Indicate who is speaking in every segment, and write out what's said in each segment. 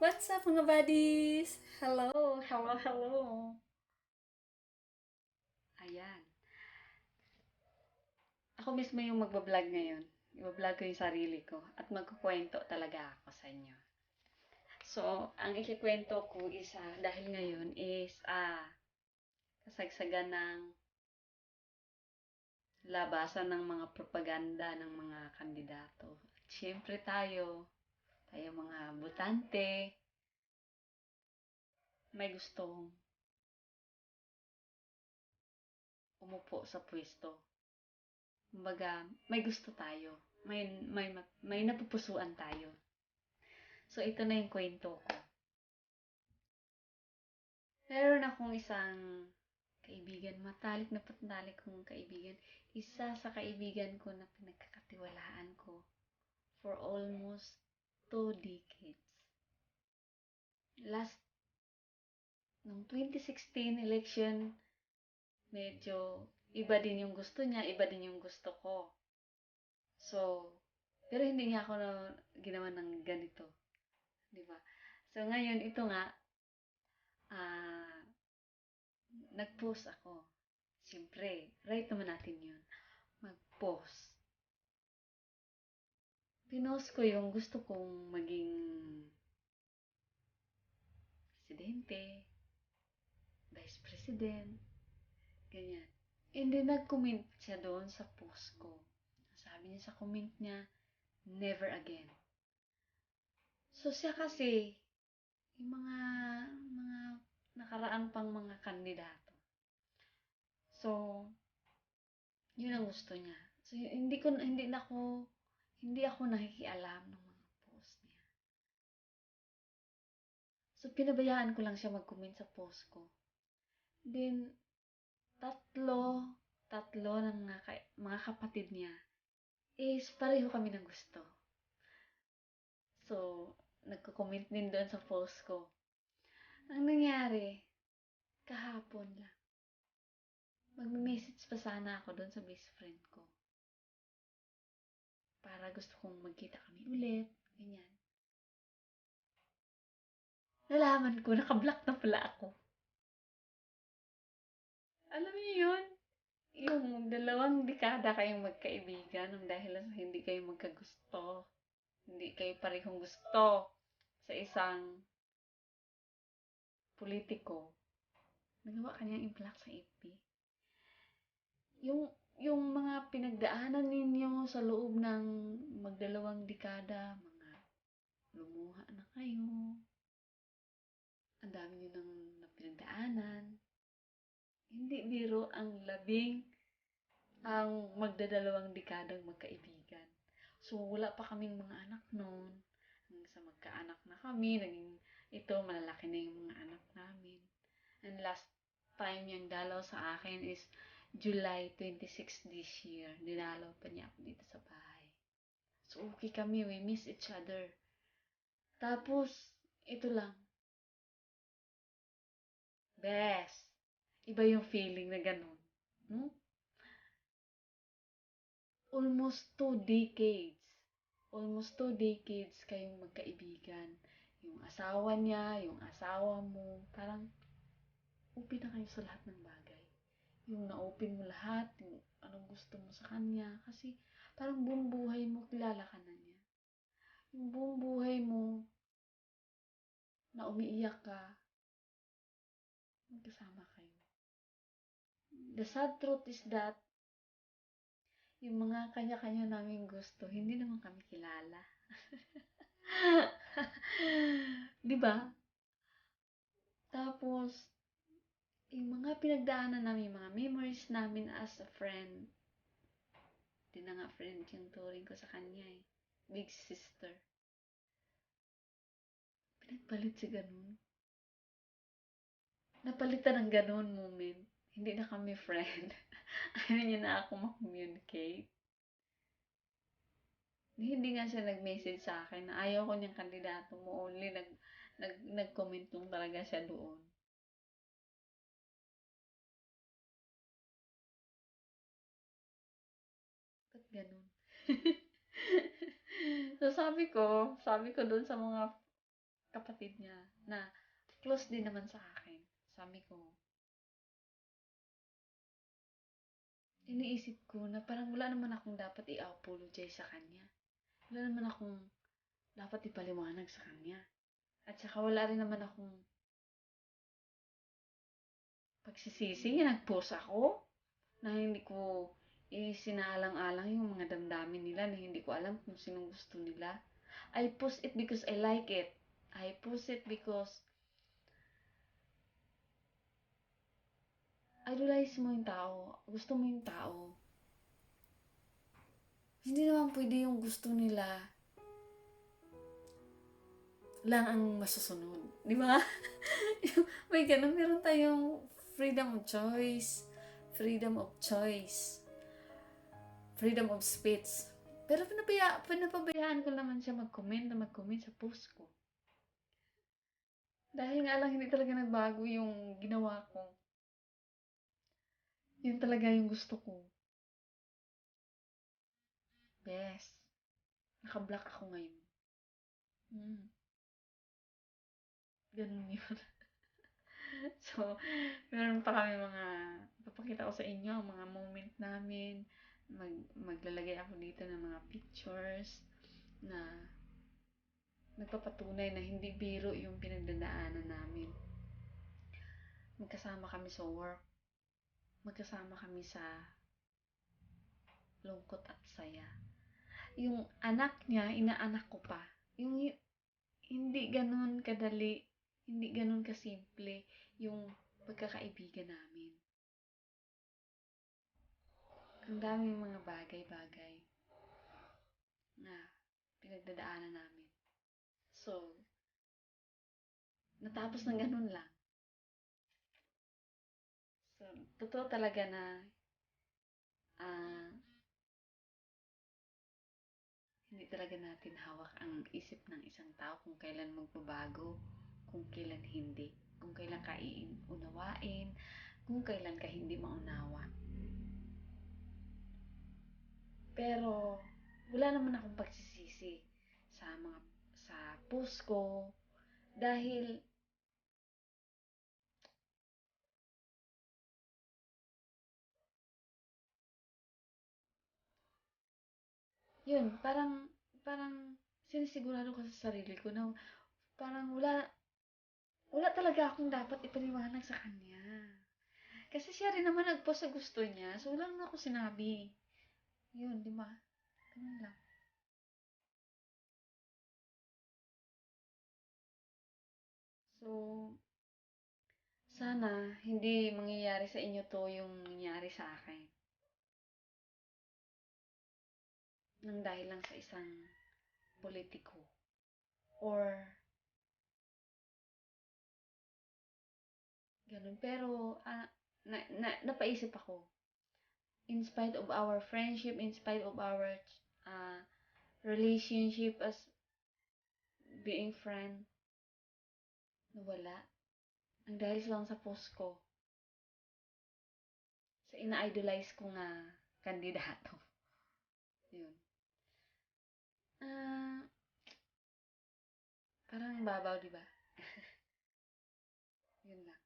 Speaker 1: What's up mga buddies? Hello, hello, hello. Ayan. Ako mismo yung magbablog ngayon. Ibablog ko yung sarili ko at magkukwento talaga ako sa inyo. So, ang ikikwento ko is, dahil ngayon is, kasagsagan ng labasan ng mga propaganda ng mga kandidato. At syempre tayo mga botante, may gustong umupo sa pwesto. Kumbaga, may gusto tayo. May napupusuan tayo. So, ito na yung kwento ko. Meron akong isang kaibigan, matalik na patalik kong kaibigan. Isa sa kaibigan ko na pinagkakatiwalaan ko for almost 2 decades. Last, nung 2016 election, medyo iba din yung gusto niya, iba din yung gusto ko. So, pero hindi niya ako na ginawa ng ganito. Di ba? So, ngayon, ito nga, ah, nag-post ako. Siyempre, right naman natin yun. Mag-post. Pinost ko yung gusto kong maging presidente, vice president, ganyan. And then, nag-comment siya doon sa post ko. Sabi niya sa comment niya, never again. So, siya kasi, yung mga nakaraan pang mga kandidato. So, yun ang gusto niya. So, hindi ako nakikialam ng mga post niya. So, pinabayaan ko lang siya mag-comment sa post ko. Then, tatlo, tatlo ng mga kapatid niya is pareho kami ng gusto. So, nagko-comment din doon sa post ko. Ang nangyari, kahapon lang, magme-message pa sana ako doon sa best friend ko. Para gusto kong magkita kami ulit, ganyan. Nalaman ko, nakablock na pala ako. Alam niyo yun? Yung dalawang dekada kayong magkaibigan ng dahil sa hindi kayo magkagusto. Hindi kayo parehong gusto sa isang politiko. Nagawa kanyang i-block sa FB. Yung, yung mga pinagdaanan ninyo sa loob ng magdalawang dekada, mga lumuha na kayo, ang dami nyo nang pinagdaanan. Hindi biro ang magdadalawang dekadang magkaibigan. So, wala pa kaming mga anak noon. Hanggang sa magkaanak na kami, malalaki na yung mga anak namin. And last time yung dalaw sa akin is July 26 this year. Dinalaw pa niya ako dito sa bahay. So, okay kami. We miss each other. Tapos, ito lang. Best. Iba yung feeling na ganun. Hmm? Almost 2 decades. Almost 2 decades kayong magkaibigan. Yung asawa niya, yung asawa mo, parang open na kayo sa lahat ng bagay. Yung na-open mo lahat, yung anong gusto mo sa kanya. Kasi parang buong buhay mo, kilala ka na niya. Yung buong buhay mo, na umiiyak ka, magkasama kayo. The sad truth is that, yung mga kanya-kanya naming gusto, hindi naman kami kilala. Di ba? Tapos, yung mga pinagdaanan namin, mga memories namin as a friend, di na nga friend yung turing ko sa kanya eh. Big sister. Pinagpalit si ganun. Napalitan ng ganun moment. Hindi na kami friend. Ayaw niya na ako mag-communicate. Hindi nga siya nag-message sa akin na ayaw ko niyang kandidato mo. Only nag-comment lang talaga siya doon. Ba't ganun? So sabi ko doon sa mga kapatid niya na close din naman sa akin. Sabi ko, iniisip ko na parang wala naman akong dapat i-apologize sa kanya. Wala naman akong dapat ipaliwanag sa kanya. At saka wala rin naman akong pagsisisi. Nag-post ako na hindi ko isinaalang-alang yung mga damdamin nila na hindi ko alam kung sinong gusto nila. I post it because I like it. I post it because idolize mo yung tao. Gusto mo yung tao. Hindi naman pwede yung gusto nila lang ang masusunod. Di ba? May ganun. Meron tayong freedom of choice. Freedom of choice. Freedom of speech. Pero pinapabayaan ko naman siya mag-comment sa post ko. Dahil nga lang hindi talaga nagbago yung ginawa ko. Yun talaga yung gusto ko. Yes. Naka-block ako ngayon. Ganun yun. So, meron pa kami papakita ko sa inyo ang mga moment namin. Maglalagay ako dito ng mga pictures na nagpapatunay na hindi biro yung pinagdadaanan namin. Magkasama kami sa work. Magkasama kami sa lungkot at saya. Yung anak niya, inaanak ko pa. Yung hindi ganun kadali, hindi ganun kasimple yung pagkakaibigan namin. Ang daming mga bagay-bagay na pinagdadaanan namin. So, natapos ng ganun lang. So, totoo talaga na hindi talaga natin hawak ang isip ng isang tao kung kailan magbabago, kung kailan hindi, kung kailan ka iunawain, kung kailan ka hindi maunawa. Pero, wala naman akong pagsisisi sa post ko dahil yun, parang sinisigurado ko sa sarili ko na parang wala talaga akong dapat ipaliwanag sa kanya. Kasi siya rin naman nag-post sa gusto niya. So, wala naman ako sinabi. Yun, di ba? Ganun lang. So, sana hindi mangyayari sa inyo to yung nangyari sa akin. Nang dahil lang sa isang politiko. Or, ganun. Pero, napaisip ako. In spite of our friendship, in spite of our uh, relationship as being friend, nawala. Ang dahil lang sa post ko. Sa ina-idolize ko nga kandidato. Yun. Ah, parang babaw, di ba? Yun lang.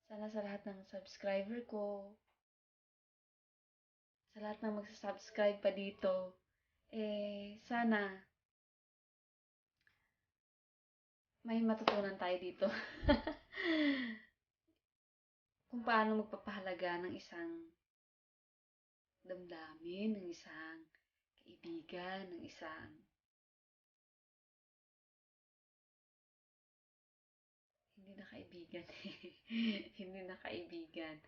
Speaker 1: Sana sa lahat ng subscriber ko, sa lahat ng magsasubscribe pa dito, sana may matutunan tayo dito. Kung paano magpapahalaga ng isang damdamin, ng isang kaibigan, ng isang hindi na kaibigan. Hindi na kaibigan.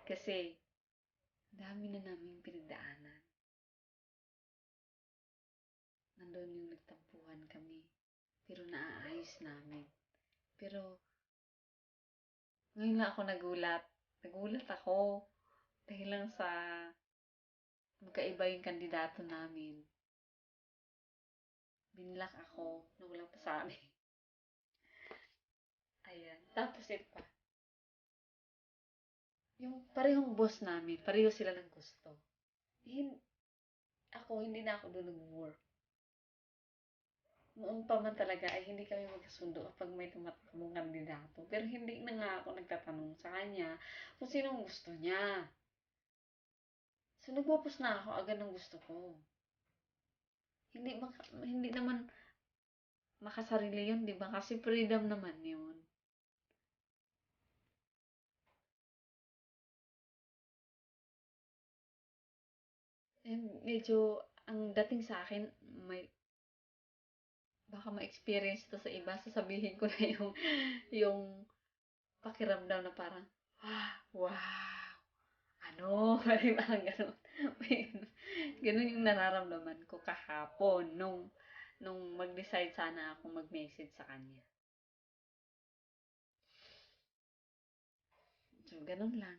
Speaker 1: Kasi, dami na naming pinagdaanan. Nandun yung nagtampuhan kami. Pero naaayos namin. Pero, ngayon lang ako nagulat. Nagulat ako. Dahil lang sa magkaiba yung kandidato namin. Binlock ako na walang pasabi. Ayan. Tapos ito pa. Yung parehong boss namin, pareho sila ng gusto. hindi na ako doon nag-work. Noon pa man talaga ay hindi kami magkasundo kapag may tumatakbong kandidato. Pero hindi na nga ako nagtatanong sa kanya kung sinong gusto niya. So, nagpupus na ako agad ng gusto ko. Hindi naman makasarili yun, di ba? Kasi freedom naman yun. And medyo, ang dating sa akin, baka ma-experience to sa iba, sasabihin ko na yung pakiramdam na parang, wow, ano, parang ganun. Ganun yung nararamdaman ko kahapon nung mag-decide sana ako mag-message sa kanya. So, ganun lang.